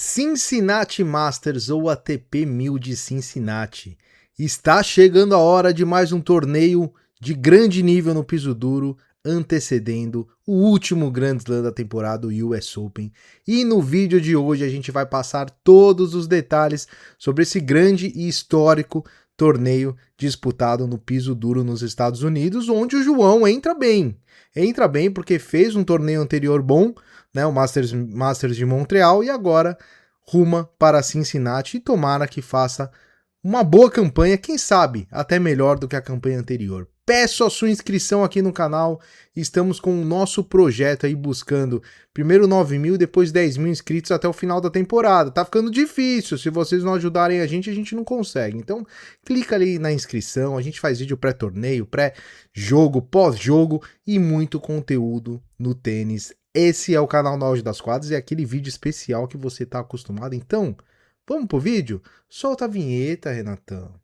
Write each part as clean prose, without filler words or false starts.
Cincinnati Masters ou ATP 1000 de Cincinnati. Está chegando a hora de mais um torneio de grande nível no piso duro, antecedendo o último Grand Slam da temporada, o US Open. E no vídeo de hoje a gente vai passar todos os detalhes sobre esse grande e histórico torneio disputado no piso duro nos Estados Unidos, onde o João entra bem. Entra bem porque fez um torneio anterior bom, né, o Masters de Montreal, e agora ruma para Cincinnati e tomara que faça uma boa campanha, quem sabe até melhor do que a campanha anterior. Peço a sua inscrição aqui no canal, estamos com o nosso projeto aí buscando primeiro 9 mil, depois 10 mil inscritos até o final da temporada. Tá ficando difícil, se vocês não ajudarem a gente não consegue. Então clica ali na inscrição, a gente faz vídeo pré-torneio, pré-jogo, pós-jogo e muito conteúdo no tênis. Esse é o canal No Auge das Quadras e é aquele vídeo especial que você tá acostumado. Então, vamos pro vídeo? Solta a vinheta, Renatão.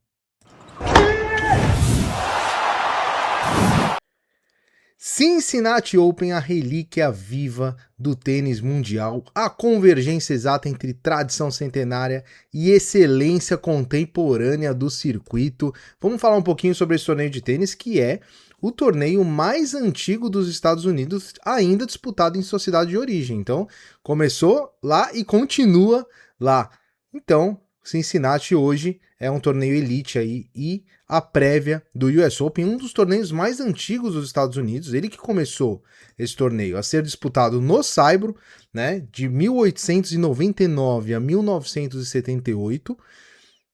Cincinnati Open, a relíquia viva do tênis mundial, a convergência exata entre tradição centenária e excelência contemporânea do circuito. Vamos falar um pouquinho sobre esse torneio de tênis, que é o torneio mais antigo dos Estados Unidos, ainda disputado em sua cidade de origem. Então, começou lá e continua lá. Então, Cincinnati hoje é um torneio elite aí e a prévia do US Open, um dos torneios mais antigos dos Estados Unidos, ele que começou esse torneio a ser disputado no Saibro, né, de 1899 a 1978,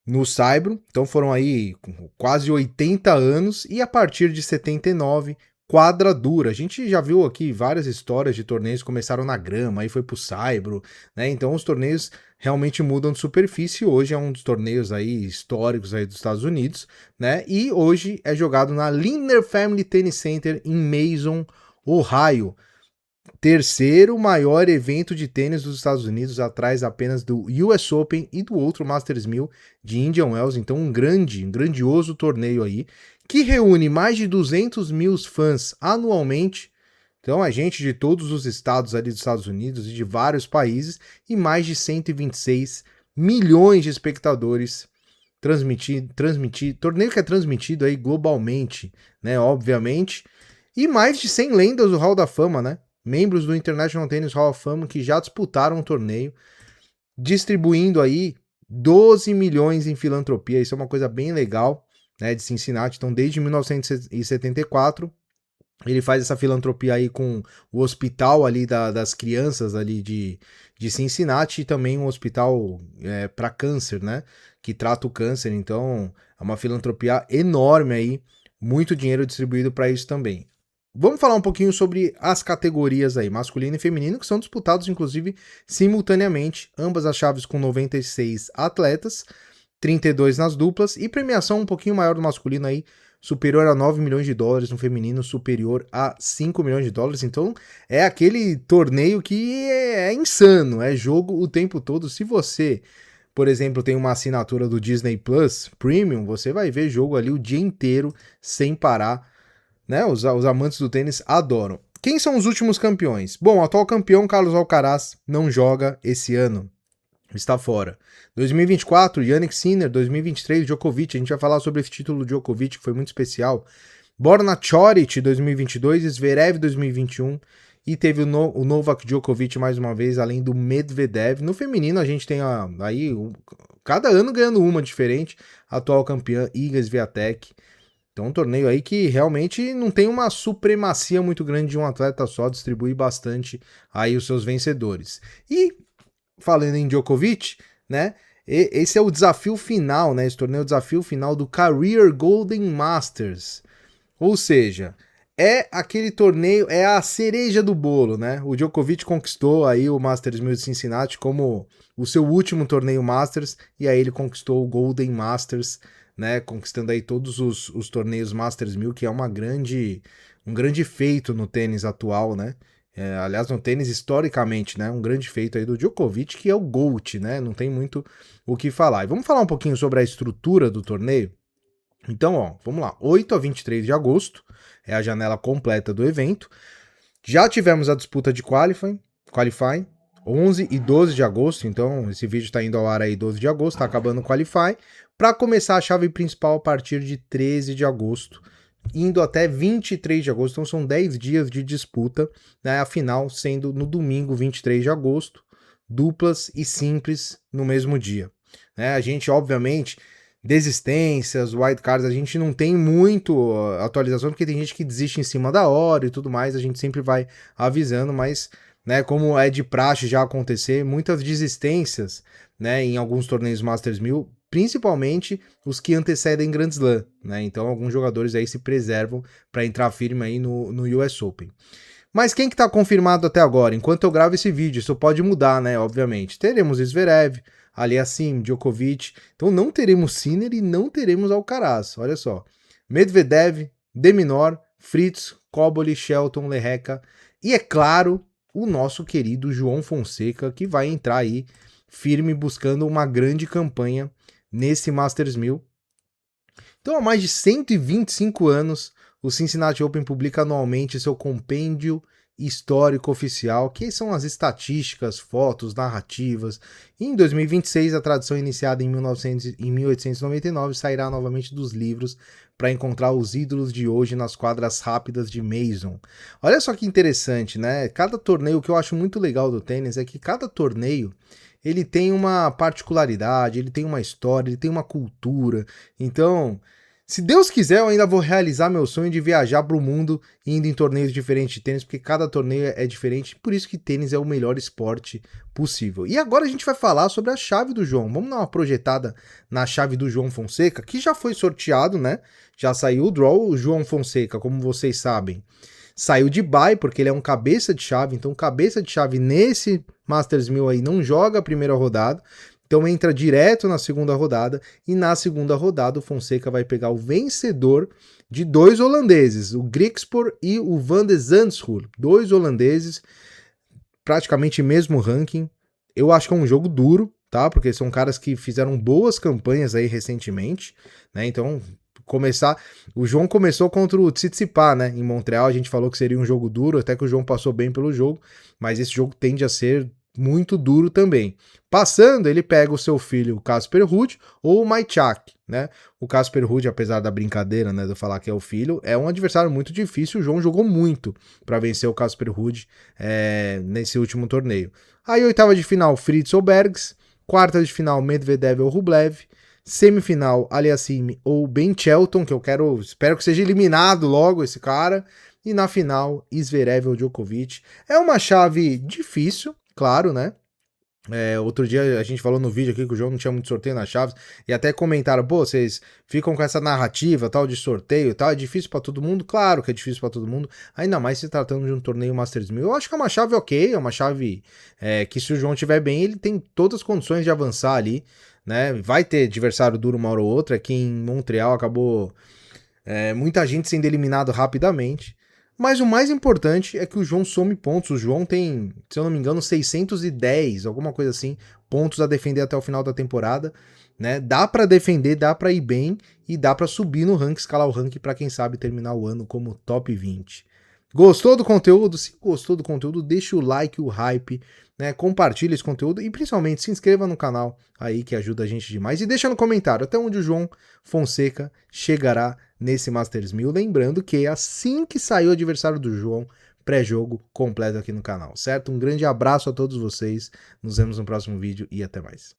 no Saibro, então foram aí quase 80 anos, e a partir de 79, quadra dura. A gente já viu aqui várias histórias de torneios que começaram na grama, aí foi pro Saibro, né? Então os torneios realmente mudam de superfície. Hoje é um dos torneios aí históricos aí dos Estados Unidos, né? E hoje é jogado na Lindner Family Tennis Center em Mason, Ohio. Terceiro maior evento de tênis dos Estados Unidos, atrás apenas do US Open e do outro Masters 1000 de Indian Wells. Então um grandioso torneio aí, que reúne mais de 200 mil fãs anualmente. Então a gente de todos os estados ali dos Estados Unidos e de vários países, e mais de 126 milhões de espectadores torneio que é transmitido aí globalmente, né, obviamente, e mais de 100 lendas do Hall da Fama, né, membros do International Tennis Hall of Fame que já disputaram o torneio, distribuindo aí 12 milhões em filantropia. Isso é uma coisa bem legal, né, de Cincinnati. Então desde 1974 ele faz essa filantropia aí com o hospital ali das crianças ali de Cincinnati, e também um hospital para câncer, né, que trata o câncer. Então é uma filantropia enorme aí, muito dinheiro distribuído para isso também. Vamos falar um pouquinho sobre as categorias aí, masculino e feminino, que são disputados inclusive simultaneamente, ambas as chaves com 96 atletas, 32 nas duplas, e premiação um pouquinho maior do masculino aí, superior a 9 milhões de dólares, no feminino superior a 5 milhões de dólares. Então é aquele torneio que é insano, é jogo o tempo todo. Se você, por exemplo, tem uma assinatura do Disney Plus Premium, você vai ver jogo ali o dia inteiro sem parar, né? Os amantes do tênis adoram. Quem são os últimos campeões? Bom, o atual campeão, Carlos Alcaraz, não joga esse ano, está fora. 2024, Jannik Sinner. 2023, Djokovic. A gente vai falar sobre esse título do Djokovic, que foi muito especial. Borna Coric, 2022, Zverev, 2021, e teve o Novak Djokovic mais uma vez, além do Medvedev. No feminino a gente tem aí cada ano ganhando uma diferente. Atual campeã, Iga Swiatek. Então um torneio aí que realmente não tem uma supremacia muito grande de um atleta só, distribui bastante aí os seus vencedores. E falando em Djokovic, né, esse é o desafio final, né, esse torneio é o desafio final do Career Golden Masters. Ou seja, é aquele torneio, é a cereja do bolo, né? O Djokovic conquistou aí o Masters 1000 de Cincinnati como o seu último torneio Masters, e aí ele conquistou o Golden Masters, né, conquistando aí todos os torneios Masters 1000, que é um grande feito no tênis atual, né? Aliás, no tênis historicamente, né, um grande feito aí do Djokovic, que é o GOAT, né? Não tem muito o que falar. E vamos falar um pouquinho sobre a estrutura do torneio? Então, ó, vamos lá, 8 a 23 de agosto é a janela completa do evento. Já tivemos a disputa de qualifying, 11 e 12 de agosto, então esse vídeo está indo ao ar aí 12 de agosto, está acabando o Qualify, para começar a chave principal a partir de 13 de agosto, indo até 23 de agosto, então são 10 dias de disputa, né, a final sendo no domingo 23 de agosto, duplas e simples no mesmo dia. Né, a gente, obviamente, desistências, wildcards, a gente não tem muito atualização, porque tem gente que desiste em cima da hora e tudo mais, a gente sempre vai avisando, mas, né, como é de praxe já acontecer, muitas desistências, né, em alguns torneios Masters 1000, principalmente os que antecedem Grand Slam, né, então alguns jogadores aí se preservam para entrar firme aí no US Open. Mas quem que tá confirmado até agora? Enquanto eu gravo esse vídeo, isso pode mudar, né, obviamente. Teremos Zverev, Aliassim, Djokovic, então não teremos Sinner e não teremos Alcaraz, olha só. Medvedev, De Minaur, Fritz, Cobolli, Shelton, Lerreca e, é claro, o nosso querido João Fonseca, que vai entrar aí firme buscando uma grande campanha nesse Masters 1000. Então, há mais de 125 anos, o Cincinnati Open publica anualmente seu compêndio histórico oficial, que são as estatísticas, fotos, narrativas. E em 2026, a tradição iniciada em 1899 sairá novamente dos livros para encontrar os ídolos de hoje nas quadras rápidas de Mason. Olha só que interessante, né? Cada torneio, o que eu acho muito legal do tênis é que cada torneio ele tem uma particularidade, ele tem uma história, ele tem uma cultura. Então, se Deus quiser, eu ainda vou realizar meu sonho de viajar para o mundo indo em torneios diferentes de tênis, porque cada torneio é diferente, por isso que tênis é o melhor esporte possível. E agora a gente vai falar sobre a chave do João. Vamos dar uma projetada na chave do João Fonseca, que já foi sorteado, né? Já saiu o draw. O João Fonseca, como vocês sabem, saiu de bye, porque ele é um cabeça de chave, então cabeça de chave nesse Masters 1000 aí não joga a primeira rodada, então entra direto na segunda rodada, e na segunda rodada o Fonseca vai pegar o vencedor de dois holandeses, o Griekspoor e o Van de Zandschulp, dois holandeses, praticamente mesmo ranking. Eu acho que é um jogo duro, tá? Porque são caras que fizeram boas campanhas aí recentemente, né? Então, o João começou contra o Tsitsipas, né? Em Montreal, a gente falou que seria um jogo duro, até que o João passou bem pelo jogo, mas esse jogo tende a ser muito duro também. Passando, ele pega o seu filho, o Casper Ruud, ou o Maicak, né? O Casper Ruud, apesar da brincadeira, né, de eu falar que é o filho, é um adversário muito difícil. O João jogou muito para vencer o Casper Ruud nesse último torneio. Aí, oitava de final, Fritz ou Bergs. Quarta de final, Medvedev ou Rublev. Semifinal, Aliassim ou Ben Shelton, que espero que seja eliminado logo esse cara. E na final, Zverev ou Djokovic. É uma chave difícil, claro, né? Outro dia a gente falou no vídeo aqui que o João não tinha muito sorteio nas chaves, e até comentaram, pô, vocês ficam com essa narrativa tal de sorteio e tal, é difícil pra todo mundo? Claro que é difícil pra todo mundo, ainda mais se tratando de um torneio Masters 1000. Eu acho que é uma chave ok, é uma chave que, se o João tiver bem, ele tem todas as condições de avançar ali, né? Vai ter adversário duro uma hora ou outra. Aqui em Montreal acabou muita gente sendo eliminado rapidamente. Mas o mais importante é que o João some pontos. O João tem, se eu não me engano, 610, alguma coisa assim, pontos a defender até o final da temporada, né? Dá pra defender, dá pra ir bem e dá pra subir no ranking, escalar o ranking pra, quem sabe, terminar o ano como top 20. Gostou do conteúdo? Se gostou do conteúdo, deixa o like, o hype, né? Compartilha esse conteúdo e, principalmente, se inscreva no canal aí, que ajuda a gente demais. E deixa no comentário até onde o João Fonseca chegará nesse Masters 1000. Lembrando que assim que sair o adversário do João, pré-jogo completo aqui no canal, certo? Um grande abraço a todos vocês, nos vemos no próximo vídeo e até mais.